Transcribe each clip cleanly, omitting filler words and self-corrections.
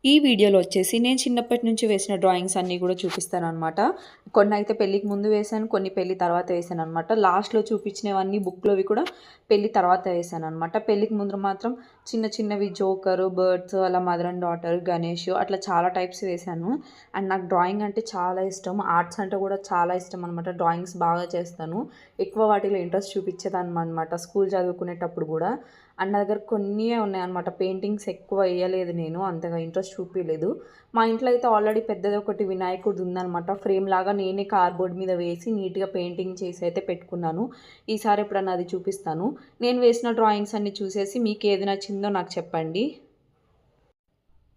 ఈ వీడియోలో వచ్చేసి నేను చిన్నప్పటి నుంచి వేసిన డ్రాయింగ్స్ అన్నీ కూడా చూపిస్తానన్నమాట. కొన్ని అయితే పెళ్ళికి ముందు వేశాను, కొన్ని పెళ్ళి తర్వాత వేశానన్నమాట. లాస్ట్‌లో చూపించినవన్నీ బుక్‌లోవి కూడా పెళ్ళి తర్వాత వేశానన్నమాట. పెళ్ళికి ముందు మాత్రం చిన్న చిన్నవి జోకరు, బర్డ్స్, అలా మదర్ అండ్ డాటర్, గణేష్ అట్లా చాలా టైప్స్ వేశాను. అండ్ నాకు డ్రాయింగ్ అంటే చాలా ఇష్టం. ఆర్ట్స్ అంటే కూడా చాలా ఇష్టం అనమాట. డ్రాయింగ్స్ బాగా చేస్తాను. ఎక్కువ వాటిలో ఇంట్రెస్ట్ చూపించేదాన్ననమాట స్కూల్ చదువుకునేటప్పుడు కూడా. అండ్ నా దగ్గర కొన్నియే ఉన్నాయన్నమాట. పెయింటింగ్స్ ఎక్కువ వేయలేదు నేను. అంతగా ఇంట్రెస్ట్ చూపియలేదు. మా ఇంట్లో అయితే ఆల్రెడీ పెద్దది ఒకటి వినాయకుడిది ఉందన్నమాట. ఫ్రేమ్ లాగా నేనే కార్డ్‌బోర్డ్ మీద వేసి నీట్‌గా పెయింటింగ్ చేసి అయితే పెట్టుకున్నాను. ఈసారి ఎప్పుడన్నా అది చూపిస్తాను. నేను వేసిన డ్రాయింగ్స్ అన్నీ చూసేసి మీకేది నచ్చిందో నాకు చెప్పండి.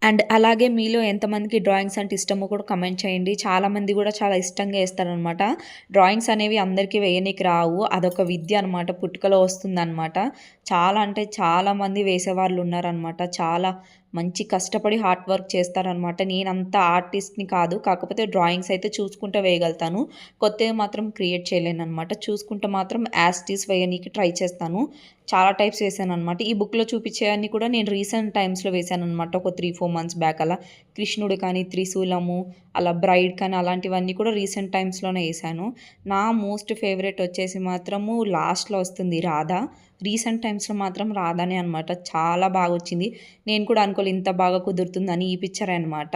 అండ్ అలాగే మీలో ఎంతమందికి డ్రాయింగ్స్ అంటే ఇష్టమో కూడా కమెంట్ చేయండి. చాలామంది కూడా చాలా ఇష్టంగా ఏస్తారనమాట. డ్రాయింగ్స్ అనేవి అందరికీ వేయనీకి రావు. అదొక విద్య అనమాట. పుట్టుకలో వస్తుందనమాట. చాలా అంటే చాలామంది వేసేవాళ్ళు ఉన్నారనమాట. చాలా మంచి కష్టపడి హార్డ్ వర్క్ చేస్తారనమాట. నేనంత ఆర్టిస్ట్‌ని కాదు. కాకపోతే డ్రాయింగ్స్ అయితే చూసుకుంటూ వేయగలుగుతాను. కొత్తవి మాత్రం క్రియేట్ చేయలేననమాట. చూసుకుంటూ మాత్రం యాజ్ ఇట్ ఈజ్ వేయనీకి ట్రై చేస్తాను. చాలా టైప్స్ వేశాననమాట. ఈ బుక్‌లో చూపించేవన్నీ కూడా నేను రీసెంట్ టైమ్స్‌లో వేశాననమాట. ఒక 3, 4 మంత్స్ బ్యాక్ అలా. కృష్ణుడు కానీ, త్రిశూలము, అలా బ్రైడ్ కానీ అలాంటివన్నీ కూడా రీసెంట్ టైమ్స్‌లోనే ఏశాను. నా మోస్ట్ ఫేవరెట్ వచ్చేసి మాత్రము లాస్ట్‌లో వస్తుంది రాధ. రీసెంట్ టైమ్స్‌లో మాత్రం రాధానే అనమాట. చాలా బాగొచ్చింది. నేను కూడా అనుకోలే ఇంత బాగా కుదురుతుందని. ఈ పిక్చరే అనమాట.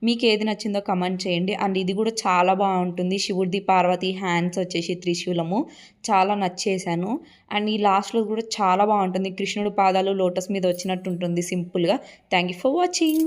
మీకేది నచ్చిందో కమెంట్ చేయండి. అండ్ ఇది కూడా చాలా బావుంటుంది. శివుడిది, పార్వతి హ్యాండ్స్ వచ్చేసి త్రిశూలము. చాలా నచ్చేసాను. అండ్ ఈ లాస్ట్‌లో కూడా చాలా బావుంటుంది. కృష్ణుడి పాదాలు లోటస్ మీద వచ్చినట్టు ఉంటుంది సింపుల్‌గా. Thank you for watching.